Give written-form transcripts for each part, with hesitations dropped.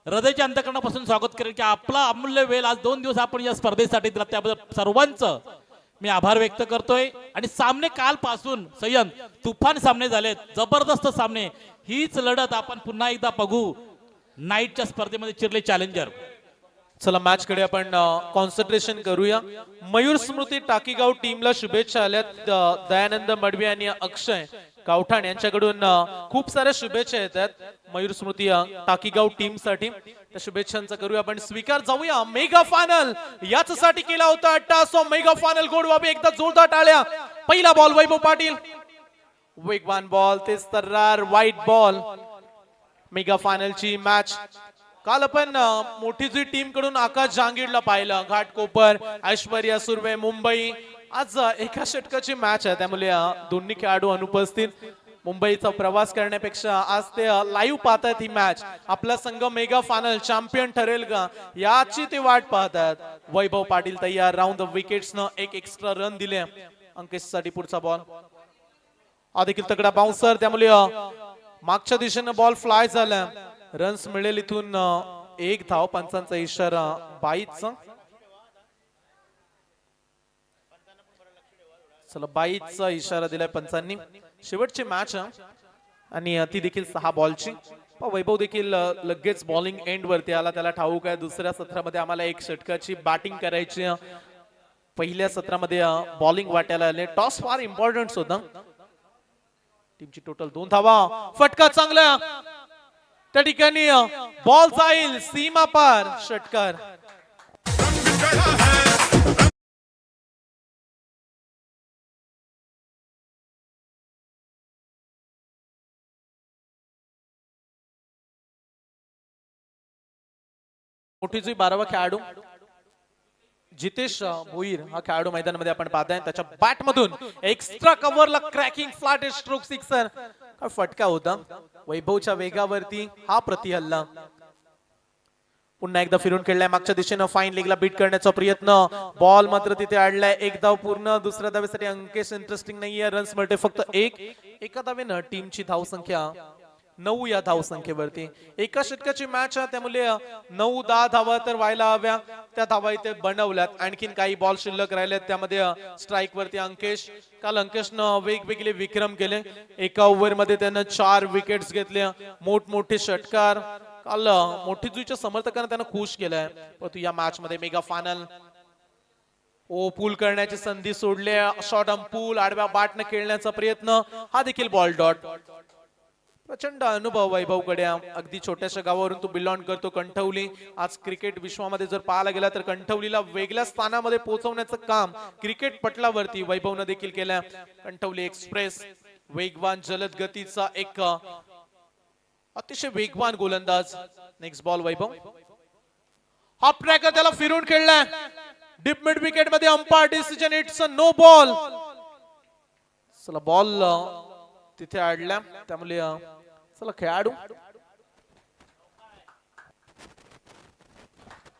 हृदयाच्या अंतकरणापासून स्वागत करेन की आपला अमूल्य वेळ आज 2 दिवस आपण या स्पर्धेसाठी दिला, त्याबद्दल सर्वांचं मी आभार व्यक्त करतोय। आणि सामने कालपासून सय्यद तुफान सामने झालेत, जबरदस्त सामने। हीच लढत आपण पुन्हा एकदा बघू नाईटच्या स्पर्धेमध्ये चिरले चॅलेंजर। चला मॅच कडे आपण कॉन्सन्ट्रेशन करूया। मयूर स्मृती टाकीगाव टीमला शुभेच्छा आल्यात। दयानंद मडवी आणि अक्षय गावठाण यांच्याकडून खूप साऱ्या शुभेच्छा येतात मयूर स्मृती टाकीगाव टीम साठी। त्या शुभेच्छांचा करूया आपण स्वीकार। जाऊया मेगा फायनल याच्यासाठी केला होता अट्टासो मेगा फायनल गोडवाबी एकदा जोरदार टाळ्या। पहिला बॉल वैभव पाटील, वेगवान बॉल, तेच तर्रार व्हाईट बॉल। मेगा फायनलची मॅच काल आपण मोठी जी टीम कडून आकाश जहांगीरला पाहिलं, घाटकोपर, ऐश्वर्या सुर्वे, मुंबई। आज एका षटकाची मॅच आहे, त्यामुळे दोन्ही खेळाडू अनुपस्थित। मुंबईचा प्रवास करण्यापेक्षा आज ते लाईव्ह पाहतात ही मॅच। आपला संघ मेगा फायनल चॅम्पियन ठरेल का याची ते वाट पाहतात। वैभव पाटील तयार, राऊंड द विकेट्स न एक एक्स्ट्रा रन दिले अंकित साठी। पुढचा बॉल हा देखील तगडा बाउन्सर, त्यामुळे मागच्या दिशेने बॉल फ्लाय झाला। रन्स मिळेल इथून एक धाव। पंचांचा इशारा 22चा। चला 22चा इशारा दिलाय पंचांनी। शेवटची मॅच आणि ती देखील 6 बॉलची। वैभव देखील लगेच बॉलिंग एंड वरती आला, त्याला ठाऊक आहे दुसऱ्या सत्रामध्ये आम्हाला एक षटकाची बॅटिंग करायची। पहिल्या सत्रामध्ये बॉलिंग वाट्याला आले, टॉस फार इम्पॉर्टंट होता। टीमची टोटल 2 धावा। फटका चांगला, त्या ठिकाणी बॉल जाईल सीमा पार, षटकार। मोठी जी 12वा खेळाडू जितेश भोईर हा खेळाडू मैदानामध्ये आपण पाहताय। त्याच्या बॅट मधून एक्स्ट्रा कव्हरला क्रॅकिंग फ्लॅट स्ट्रोक सिक्सर। काय फटका होता वैभवच्या वेगावरती हा प्रतिहल्ला। पुन्हा एकदा फिरून खेळलाय मागच्या दिशेनं, फाईन लेगला बीट करण्याचा प्रयत्न, बॉल मात्र तिथे अडलाय। एक धाव पूर्ण। दुसऱ्या धावेसाठी अंकेश इंटरेस्टिंग नाहीये, रन्स मिळते फक्त एक। एका धावेनं टीमची धावसंख्या 9 या धावसंख्येवरती। एका षटकाची मॅच आहे, त्यामुळे 9-10 धावा तर व्हायला हव्या, त्या धावा इथे बनवल्यात। आणखीन काही बॉल शिल्लक राहिलेत, त्यामध्ये स्ट्राईक वरती अंकेश। काल अंकेशनं वेगवेगळे विक्रम केले, एका ओव्हर मध्ये त्यानं 4 विकेट्स घेतल्या, मोठमोठे षटकार। काल मोठी जुईच्या समर्थकांना त्यानं खुश केलंय। परंतु या मॅच मध्ये मेगा फायनल पूल करण्याची संधी सोडली। शॉर्ट पूल आडव्या बॅटने खेळण्याचा प्रयत्न, हा देखील बॉल डॉट। प्रचंड अनुभव वैभवकडे। अगदी छोट्याशा गावावरून तो बिलॉंग करतो, कंठवली। आज क्रिकेट विश्वामध्ये जर पाहायला गेला तर कंठवलीला वेगळ्या स्थानामध्ये पोहोचवण्याचं काम क्रिकेट पटलावरती वैभवनं देखील केलं। कंठवली एक्सप्रेस वेगवान जलद गतीचा एक अतिशय वेगवान गोलंदाज। Next ball Vaibhav, half tracker, त्याला फिरून खेळलाय डीप मिड विकेट मध्ये। Umpire decision, it's a no ball. चला बॉल तिथे अडला, त्यामुळे चला खेळाडू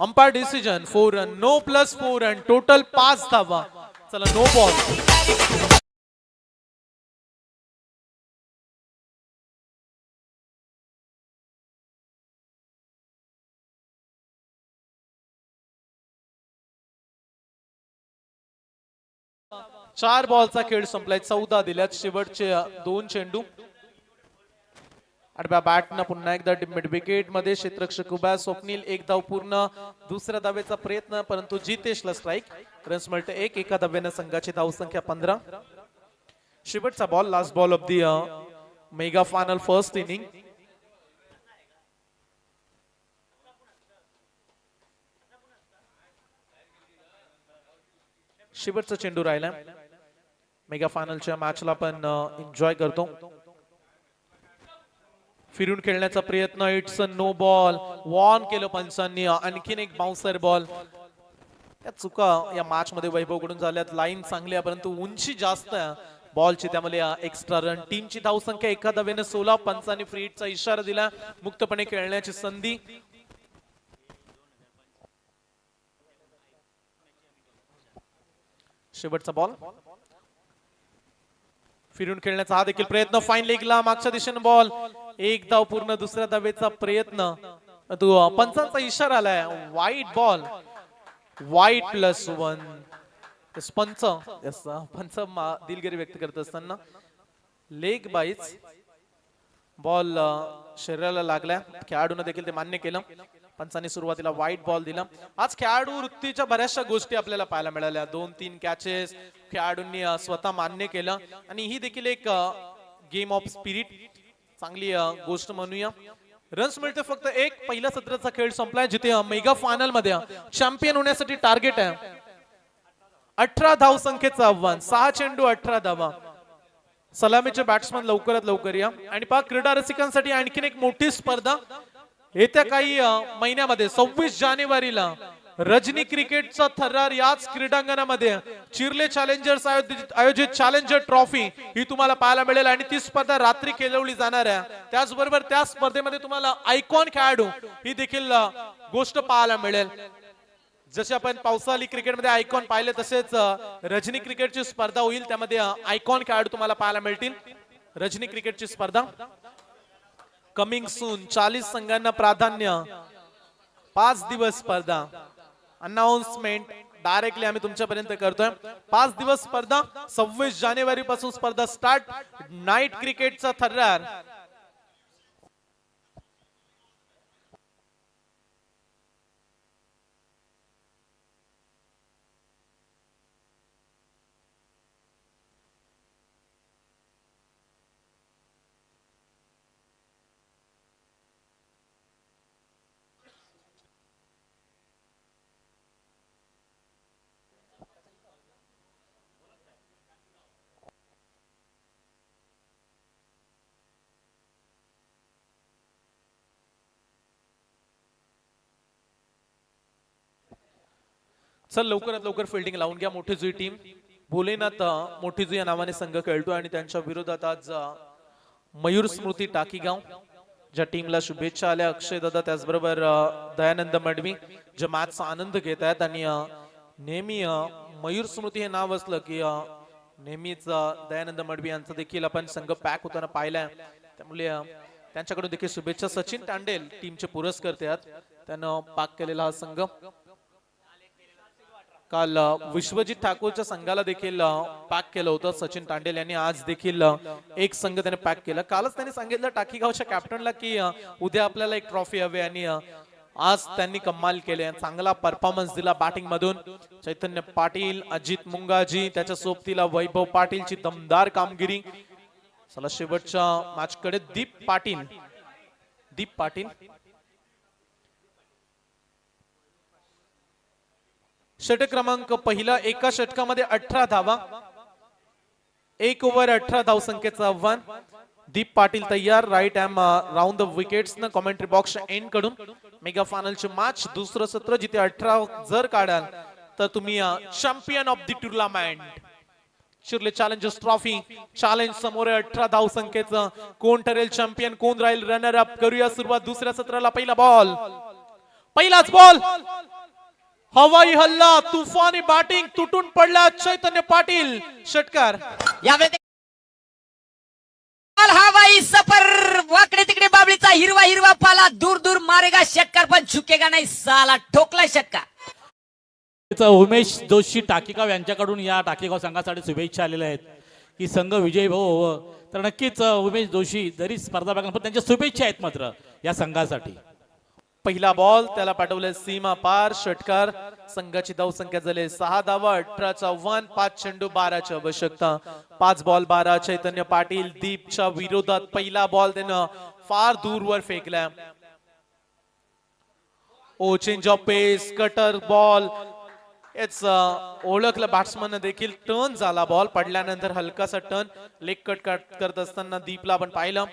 umpire decision 4 run, no plus 4 run, total 5 धावा। चला नो बॉल। चार बॉलचा खेळ संपलाय, 14 दिल्यात शेवटचे 2 चेंडू। आडव्या बॅटनं पुन्हा एकदा मिड विकेट मध्ये क्षेत्ररक्षक उभा। स्वप्नील एक धाव पूर्ण। दुसऱ्या धावेचा प्रयत्न, परंतु जितेशला स्ट्राईक। रन्स मिळते एक। एका धावेनं संघाची धावसंख्या 15। शेवटचा ball, last ball of the mega final first inning. शेवटचा चेंडू राहिला मेगा फायनलच्या मॅचला आपण एन्जॉय करतो। फिरून खेळण्याचा प्रयत्न, it's a no ball. Warn केलं पंचांनी। आणखीन एक बाउन्सर बॉल। या चुका या मॅच मध्ये वैभव कडून झाल्यात। लाईन चांगली आहे, परंतु उंची जास्त आहे बॉलची, त्यामुळे एक्स्ट्रा रन। टीमची धावसंख्या एका धावेने 16। पंचांनी फ्री हिटचा इशारा दिला, मुक्तपणे खेळण्याची संधी। शेवटचा बॉल, फिरून खेळण्याचा हा देखील प्रयत्न, फाईन लेगला मागच्या दिशेने बॉल। एक धाव पूर्ण। दुसऱ्या धावेचा प्रयत्न, तू पंचांचा इशारा आलाय, वाईट बॉल, वाईट +1. पंच यस, पंच दिलगिरी व्यक्त करत असताना लेग बाईच बॉल शरीराला लागला. खेळाडूने देखील ते मान्य केलं. पंचांनी सुरुवातीला वाईट बॉल दिला. आज खेळाडू वृत्तीच्या बऱ्याचशा गोष्टी आपल्याला पाहायला मिळाल्या. 2-3 कॅचेस खेळाडूंनी स्वतः मान्य केलं आणि ही देखील एक गेम ऑफ स्पिरिट चांगली गोष्ट म्हणूया. रन्स मिळते फक्त एक. पहिल्या सत्राचा खेळ संपलाय जिथे मेगा फायनल मध्ये चॅम्पियन होण्यासाठी टार्गेट आहे 18 धाव संख्येचं आव्हान. 6 चेंडू 18 धावा. सलामीचे बॅट्समन लवकरात लवकर या. आणि पहा क्रीडा रसिकांसाठी आणखीन एक मोठी स्पर्धा येत्या काही महिन्यामध्ये 26 जानेवारीला रजनी क्रिकेटचा थरार याच क्रीडांगणामध्ये चिर्ले चॅलेंजर्स आयोजित चॅलेंजर ट्रॉफी ही तुम्हाला पाहायला मिळेल आणि ती स्पर्धा रात्री खेळवली जाणार आहे. त्याचबरोबर त्या स्पर्धेमध्ये तुम्हाला आयकॉन खेळाडू ही देखील गोष्ट पाहायला मिळेल. जसे आपण पावसाळी क्रिकेटमध्ये आयकॉन पाहिले तसेच रजनी क्रिकेटची स्पर्धा होईल. त्यामध्ये आयकॉन खेळाडू तुम्हाला पाहायला मिळतील. रजनी क्रिकेटची स्पर्धा कमिंग सून. 40 संघांना प्राधान्य. 5 दिवस स्पर्धा. अनाउन्समेंट डायरेक्टली आम्ही तुमच्यापर्यंत करतोय. 5 दिवस स्पर्धा. 26 जानेवारी पासून स्पर्धा स्टार्ट. नाईट क्रिकेटचा थरार. चल लवकरात लवकर फिल्डिंग लावून घ्या. मोठी जुई टीम भोलेनाथ मोठी जुई या नावाने संघ खेळतो आणि त्यांच्या विरोधात आज मयूर स्मृती टाकीगाव ज्या टीमला शुभेच्छा आल्या. अक्षय दादा त्याचबरोबर दयानंद मडवी जे मॅचचा आनंद घेत आहेत. आणि नेहमी मयूर स्मृती हे नाव असलं की नेहमीच दयानंद मडवी यांचा देखील आपण संघ पॅक होताना पाहिलाय. त्यामुळे त्यांच्याकडून देखील शुभेच्छा. सचिन तांडेल टीमचे पुरस्कर्ते आहेत. त्यानं पॅक केलेला हा संघ. काल विश्वजित ठाकूरच्या संघाला देखील पॅक केलं होतं सचिन तांडेल यांनी. आज देखील एक संघ त्याने पॅक केला. कालच त्यांनी सांगितलं टाकीगावच्या कॅप्टनला की उद्या आपल्याला एक ट्रॉफी हवी आणि आज त्यांनी कमाल केले. चांगला परफॉर्मन्स दिला बॅटिंग मधून. चैतन्य पाटील, अजित मुंगाजी त्याच्या सोबतीला वैभव पाटीलची दमदार कामगिरी. चला शेवटच्या मॅच कडे. दीप पाटील षटक क्रमांक पहिला. एका षटकामध्ये 18 धावा. 1 ओव्हर 18 धाव संख्येचं आव्हान. दीप पाटील तयार. Right arm round the wickets न कमेंट्री बॉक्स एंड कडून मेगा फायनलची मॅच. दुसरं सत्र जिथे 18 जर काढाल तर तुम्ही champion of the tournament Chirle challengers trophy challenge समोर 18 धाव संख्येचं. कोण ठरेल चॅम्पियन, कोण राहील रनर अप. करूया सुरुवात दुसऱ्या सत्राला. पहिलाच बॉल हवाई हल्ला. तुफानी बॅटिंग. तुटून पडला चैतन्य पाटील. षटकार. हवाई सफर. वाकडे तिकडे बाबळीचा हिरवा हिरवा पाला. दूर दूर मारेगा षटकार पण झुकेगा नाही. साला ठोकला षटकार. उमेश जोशी टाकीगाव यांच्याकडून या टाकीगाव संघासाठी शुभेच्छा आलेल्या आहेत की संघ विजयी भाऊ. तर नक्कीच उमेश जोशी जरी स्पर्धा बघा पण त्यांच्या शुभेच्छा आहेत मात्र या संघासाठी. पहिला बॉल त्याला पाठवले सीमा पार. षटकार. संघाची धाव संख्या झाली 6 धावा. 18 चा आव्हान. 5 चेंडू 12 ची आवश्यकता. 5 बॉल 12. चैतन्य पाटील दीपच्या विरोधात. पहिला बॉल त्यानं फार दूरवर फेकला. Oh change of pace. Cutter ball. ओळखलं बॅट्समन देखील. टर्न झाला बॉल. पडल्यानंतर हलकासा टर्न. लेग कट करत असताना दीपला आपण पाहिलं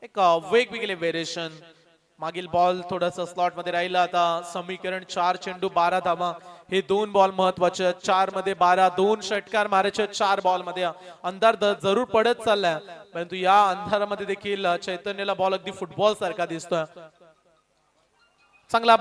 एक वेगवेगळे व्हेरिएशन. मागील बॉल थोडासा स्लॉट मध्ये राहिला. आता समीकरण 4 चेंडू 12 धावा. हे 2 बॉल महत्वाचे. 4 मध्ये 12. 2 षटकार मारायचे 4 बॉल मध्ये. अंधार जरूर पडत चाललाय परंतु या अंधारामध्ये देखील चैतन्यला बॉल अगदी फुटबॉल सारखा दिसतोय. चांगला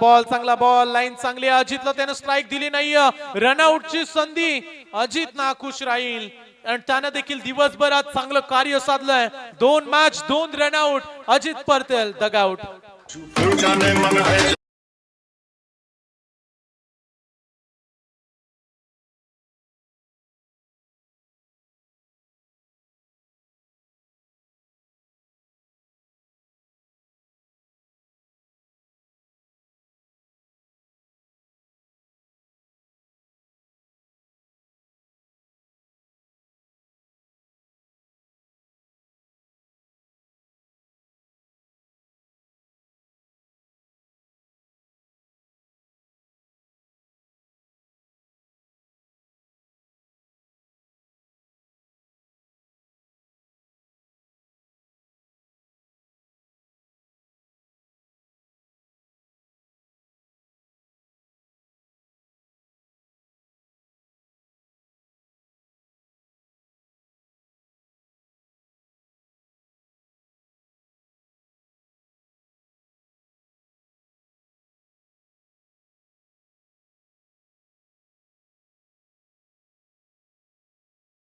बॉल. लाईन चांगली. अजितला त्यानं स्ट्राईक दिली नाही. रनआउटची संधी. अजित नाखुश राहील आणि त्यानं देखील दिवसभरात चांगलं कार्य साधलंय. 2 match 2 run out. Ajit Patel dugout. जाने मन है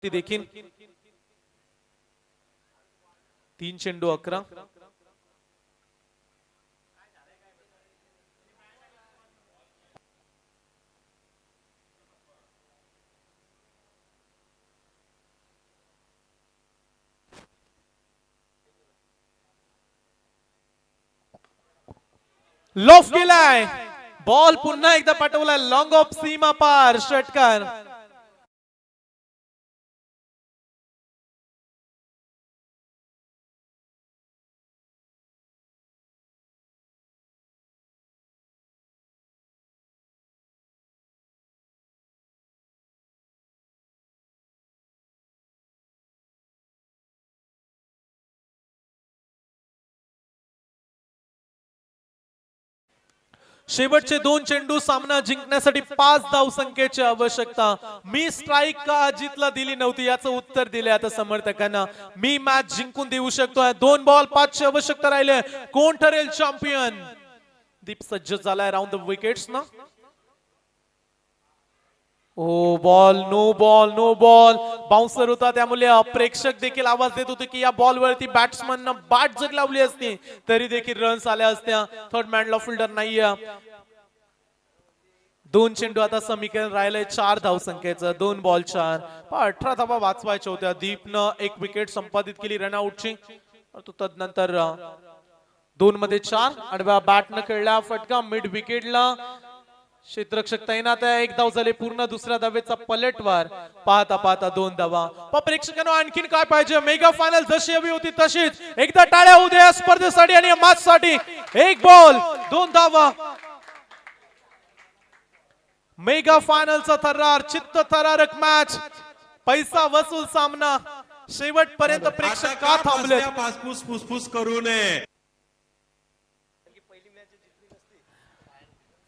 ती देखील 3 चेंडू 11. लॉफ केलाय बॉल पुन्हा एकदा पाठवलाय लॉंग ऑफ सीमा पार षटकार. शेवटचे 2 चेंडू सामना जिंकण्यासाठी 5 धाव संख्येची आवश्यकता. मी स्ट्राईक का अजितला दिली नव्हती याचं उत्तर दिले आता समर्थकांना. मी मॅच जिंकून देऊ शकतोय. 2 बॉल 5 ची आवश्यकता राहिले. कोण ठरेल चॅम्पियन? दीप सज्ज झालाय राऊंड द विकेट्स ना. Oh ball no ball no ball. Bouncer होता त्यामुळे प्रेक्षक देखील आवाज देत होते की या बॉल वरती बॅट्समन बॅट जर लावली असती तरी देखील रन्स आल्या असत्या. थर्ड मॅन ला फिल्डर नाहीये. 2 चेंडू आता समीकरण राहिलंय 4 धाव संख्येचं. 2 बॉल 4. 18 धावा वाचवायच्या होत्या. दीपनं 1 विकेट संपादित केली रनआउटची. तदनंतर 2 मध्ये 4 आडव्या बॅटनं खेळला फटका मिड विकेटला. क्षेत्ररक्षक तैनात आहे. 1 धाव झाले पूर्ण. दुसऱ्या धावेचा पलटवार. पाहता पाहता 2 धावा. प्रेक्षकांना आणखीन काय पाहिजे? मेगा फायनल जशी हवी होती तशीच. एकदा टाळ्या होऊ द्या स्पर्धेसाठी आणि मॅच साठी. 1 बॉल 2 धावा. मेगा फायनलचा थरार, चित्त थरारक मॅच, पैसा वसूल सामना. शेवटपर्यंत प्रेक्षक का थांबले? फुसफुस फुसफुस करू नये.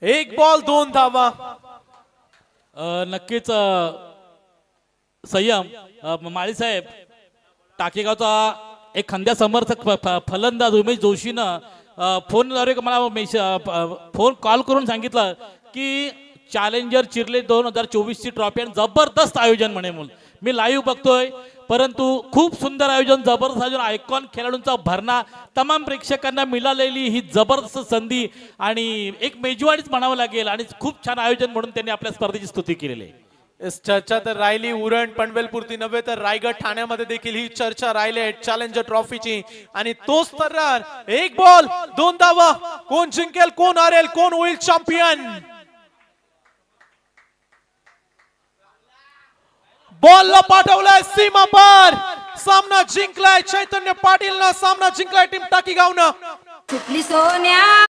1 बॉल 2 धावा. नक्कीच संयम माळी साहेब टाकेगावचा एक खंद्या समर्थक फलंदाज उमेश जोशीनं फोनद्वारे मला फोन कॉल करून सांगितलं की चॅलेंजर चिरले 2024 ची ट्रॉफी आणि जबरदस्त आयोजन म्हणे. म्हणून मी लाईव्ह बघतोय परंतु खूप सुंदर आयोजन, जबरदस्त आयोजन, आयकॉन खेळाडूंचा भरणा, तमाम प्रेक्षकांना मिळालेली ही जबरदस्त संधी आणि एक मेजवानीच म्हणावं लागेल आणि खूप छान आयोजन म्हणून त्यांनी आपल्या स्पर्धेची स्तुती केलेली आहे. चर्चा तर राहिली उरण पनवेलपुरती नव्हे तर रायगड ठाण्यामध्ये देखील ही चर्चा राहिली आहे चॅलेंजर ट्रॉफीची. आणि तोच थरार. 1 बॉल 2 धावा. कोण जिंकेल, कोण हारेल, कोण होईल चॅम्पियन? बॉलला पाठवलाय सीमा पार. सामना जिंकलाय चैतन्य पाटीलनं. सामना जिंकलाय टीम टाकीगावनं. सुटली सोन्या